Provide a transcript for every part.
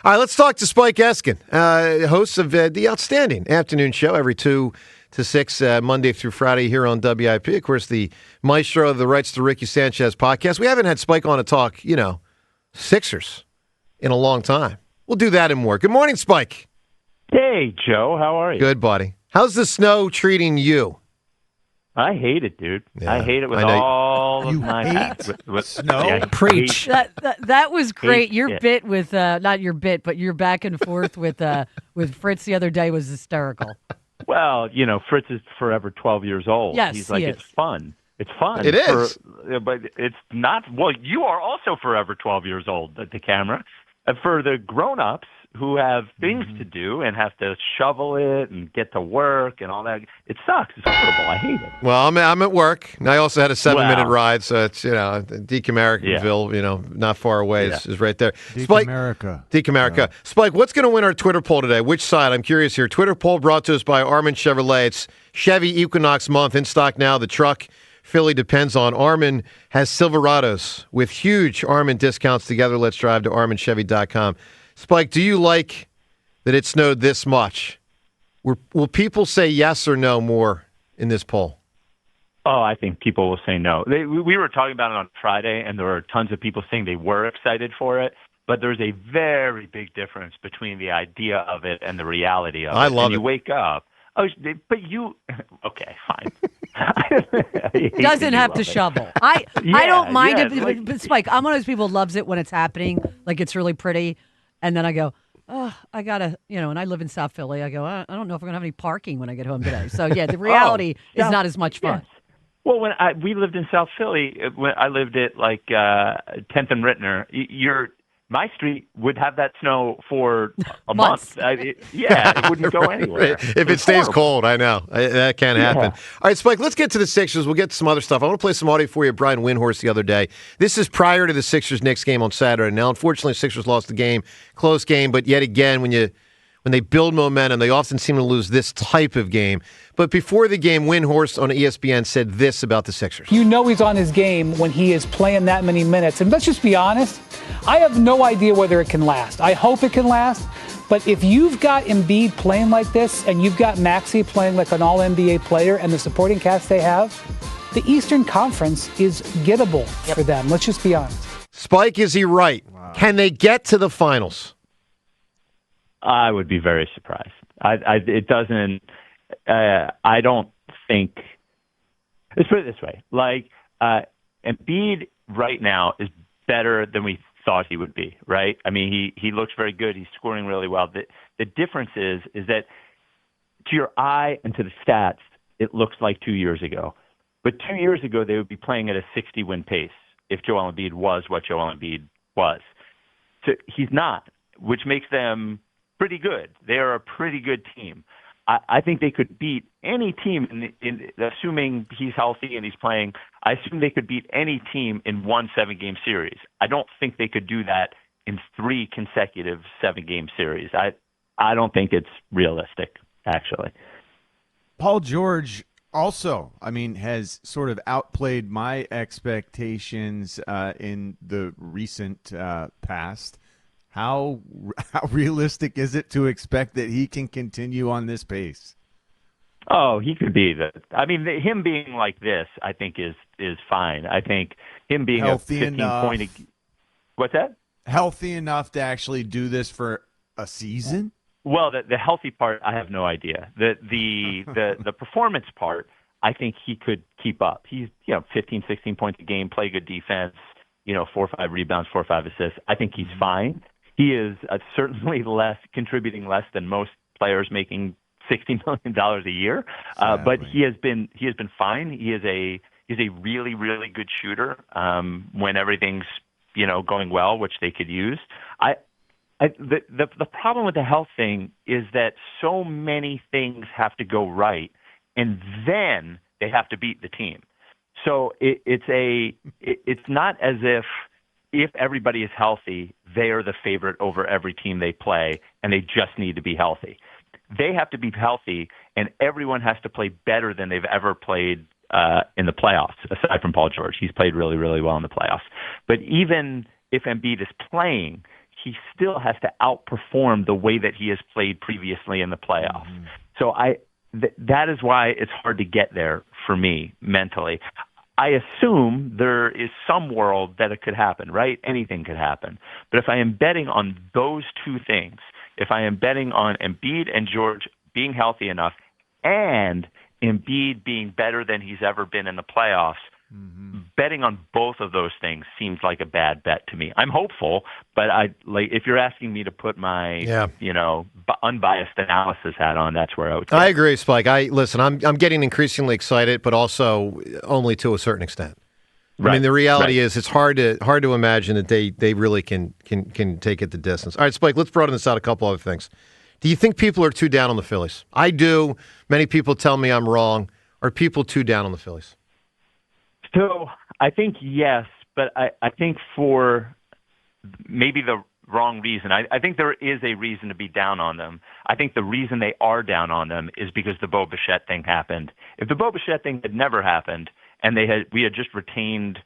All right, let's talk to Spike Eskin, host of the outstanding afternoon show every 2 to 6, Monday through Friday here on WIP. Of course, the maestro of the Rights to Ricky Sanchez podcast. We haven't had Spike on to talk, Sixers in a long time. We'll do that and more. Good morning, Spike. Hey, Joe. How are you? Good, buddy. How's the snow treating you? I hate it, dude. Yeah, I hate it with all of my hate with snow? yeah, I Preach. hate- That was great. Hate Your it. bit with not your bit, but your back and forth with Fritz the other day was hysterical. Well, Fritz is forever 12 years old. Yes, He's like, he it's is. fun. It's fun. It is. But it's not. Well, you are also forever 12 years old at the camera. And for the grown-ups who have things to do and have to shovel it and get to work and all that, it sucks. It's horrible. I hate it. Well, I'm at work, and I also had a 7-minute Wow. ride, so it's, Deacon Americanville, not far away is right there. Deep Spike, America. Deacon America. Spike, what's going to win our Twitter poll today? Which side? I'm curious here. Twitter poll brought to us by Armin Chevrolet. It's Chevy Equinox month, in stock now. The truck Philly depends on. Armin has Silverados with huge Armin discounts together. Let's drive to arminchevy.com. Spike, do you like that it snowed this much? Will people say yes or no more in this poll? Oh, I think people will say no. We were talking about it on Friday, and there were tons of people saying they were excited for it. But there's a very big difference between the idea of it and the reality of it. I love and it. You wake up. Oh, but you. Okay, fine. I hate Doesn't that you have love to it. shovel. I Yeah, don't mind yeah, it, but Spike, I'm one of those people who loves it when it's happening, like it's really pretty, and then I go, oh, I gotta, and I live in South Philly. I go, I don't know if we're gonna have any parking when I get home today. So yeah, the reality is not as much fun. Yes. Well, when we lived in South Philly, when I lived at 10th and Rittner, my street would have that snow for a Months. month. It wouldn't go anywhere. If it stays cold, I know. That can't happen. All right, Spike, let's get to the Sixers. We'll get to some other stuff. I want to play some audio for you, Brian Windhorst, the other day. This is prior to the Sixers-Knicks game on Saturday. Now, unfortunately, Sixers lost the game. Close game, but yet again, when they build momentum, they often seem to lose this type of game. But before the game, Windhorst on ESPN said this about the Sixers. You know he's on his game when he is playing that many minutes. And let's just be honest, I have no idea whether it can last. I hope it can last. But if you've got Embiid playing like this and you've got Maxey playing like an all-NBA player and the supporting cast they have, the Eastern Conference is gettable for them. Let's just be honest. Spike, is he right? Wow. Can they get to the finals? I would be very surprised. It doesn't. I don't think. Let's put it this way: Embiid right now is better than we thought he would be. Right? I mean, he looks very good. He's scoring really well. The difference is that to your eye and to the stats, it looks like 2 years ago. But 2 years ago, they would be playing at a 60-win pace if Joel Embiid was what Joel Embiid was. So he's not, which makes them pretty good. They are a pretty good team. I think they could beat any team, assuming he's healthy and he's playing. I assume they could beat any team in one 7-game series. I don't think they could do that in 3 consecutive 7-game series. I don't think it's realistic, actually. Paul George also, has sort of outplayed my expectations in the recent past. How realistic is it to expect that he can continue on this pace? Oh, he could be him being like this, I think is fine. I think him being healthy a 15-point. What's that? Healthy enough to actually do this for a season? Well, the healthy part, I have no idea. The performance part, I think he could keep up. He's 15, 16 points a game, play good defense, 4 or 5 rebounds, 4 or 5 assists. I think he's fine. He is certainly contributing less than most players making $60 million a year. But he has been fine. He is a really, really good shooter when everything's going well, which they could use. The problem with the health thing is that so many things have to go right, and then they have to beat the team. So it's not as if everybody is healthy, they are the favorite over every team they play, and they just need to be healthy. They have to be healthy, and everyone has to play better than they've ever played in the playoffs, aside from Paul George. He's played really, really well in the playoffs. But even if Embiid is playing, he still has to outperform the way that he has played previously in the playoffs. Mm-hmm. So that is why it's hard to get there for me mentally. I assume there is some world that it could happen, right? Anything could happen. But if I am betting on those two things, if I am betting on Embiid and George being healthy enough and Embiid being better than he's ever been in the playoffs, betting on both of those things seems like a bad bet to me. I'm hopeful, but if you're asking me to put my unbiased analysis hat on, that's where I would. I agree, Spike. I'm getting increasingly excited, but also only to a certain extent. Right. I mean, the reality is it's hard to imagine that they really can take it the distance. All right, Spike, let's broaden this out a couple other things. Do you think people are too down on the Phillies? I do. Many people tell me I'm wrong. Are people too down on the Phillies? So I think yes, but I think for maybe the wrong reason. I think there is a reason to be down on them. I think the reason they are down on them is because the Bo Bichette thing happened. If the Bo Bichette thing had never happened and we had just retained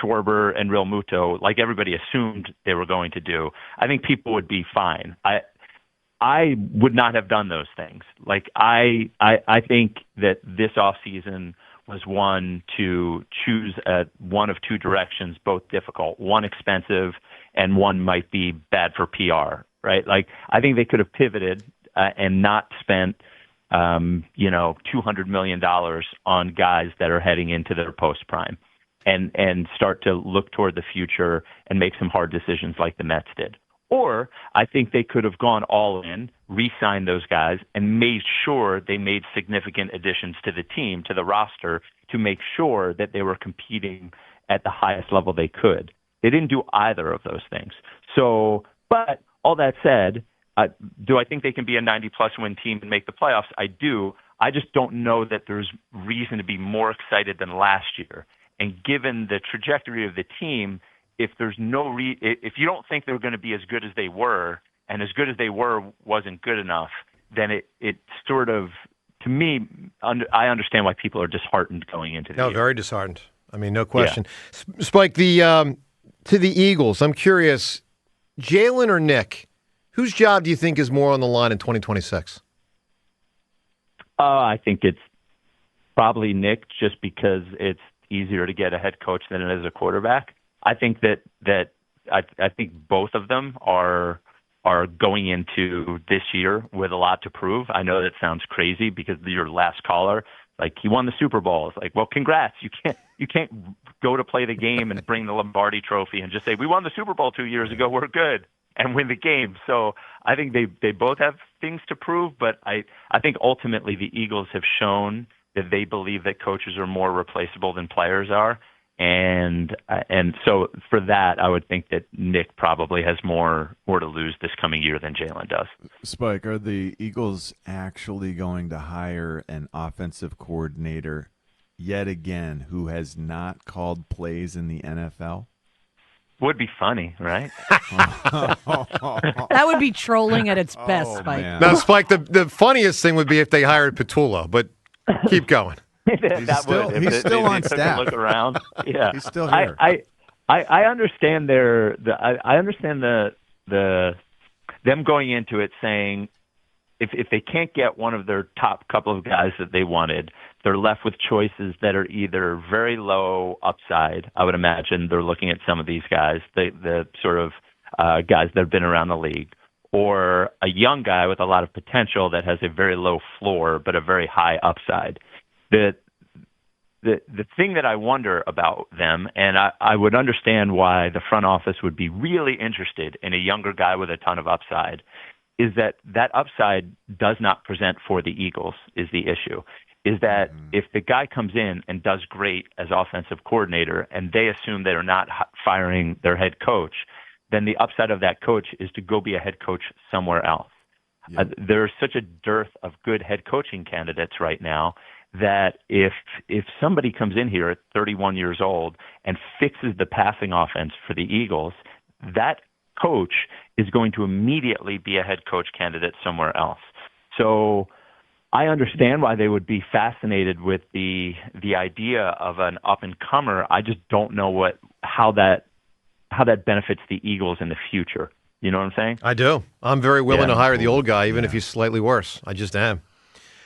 Schwarber and Real Muto like everybody assumed they were going to do, I think people would be fine. I would not have done those things. Like I think that this offseason was one to choose one of two directions, both difficult, one expensive and one might be bad for PR, right? Like I think they could have pivoted and not spent, $200 million on guys that are heading into their post prime and start to look toward the future and make some hard decisions like the Mets did. Or I think they could have gone all in, re-signed those guys, and made sure they made significant additions to the team, to the roster, to make sure that they were competing at the highest level they could. They didn't do either of those things. So, but all that said, do I think they can be a 90-plus win team and make the playoffs? I do. I just don't know that there's reason to be more excited than last year. And given the trajectory of the team, if there's if you don't think they're going to be as good as they were, and as good as they were wasn't good enough, then it sort of, to me, I understand why people are disheartened going into the year. Very disheartened. I mean, no question. Yeah. Spike, to the Eagles, I'm curious, Jalen or Nick, whose job do you think is more on the line in 2026? I think it's probably Nick, just because it's easier to get a head coach than it is a quarterback. I think that I think both of them are going into this year with a lot to prove. I know that sounds crazy because your last caller, like, he won the Super Bowl. It's like, well, congrats. You can't go to play the game and bring the Lombardi Trophy and just say, we won the Super Bowl 2 years ago, we're good, and win the game. So I think they both have things to prove, but I think ultimately the Eagles have shown that they believe that coaches are more replaceable than players are. And so for that, I would think that Nick probably has more to lose this coming year than Jalen does. Spike, are the Eagles actually going to hire an offensive coordinator yet again who has not called plays in the NFL? Would be funny, right? That would be trolling at its best, Spike. Man. Now, Spike, the funniest thing would be if they hired Petullo, but keep going. He's still on staff. Look around. Yeah, he's still here. I understand I understand them going into it saying if they can't get one of their top couple of guys that they wanted, they're left with choices that are either very low upside. I would imagine they're looking at some of these guys, the sort of guys that have been around the league, or a young guy with a lot of potential that has a very low floor but a very high upside. The thing that I wonder about them, and I would understand why the front office would be really interested in a younger guy with a ton of upside, is that upside does not present for the Eagles is the issue. Is that if the guy comes in and does great as offensive coordinator and they assume they're not firing their head coach, then the upside of that coach is to go be a head coach somewhere else. Yeah. There's such a dearth of good head coaching candidates right now that if somebody comes in here at 31 years old and fixes the passing offense for the Eagles, that coach is going to immediately be a head coach candidate somewhere else. So I understand why they would be fascinated with the idea of an up-and-comer. I just don't know how that benefits the Eagles in the future. You know what I'm saying? I do. I'm very willing Yeah. to hire the old guy, even if he's slightly worse. I just am.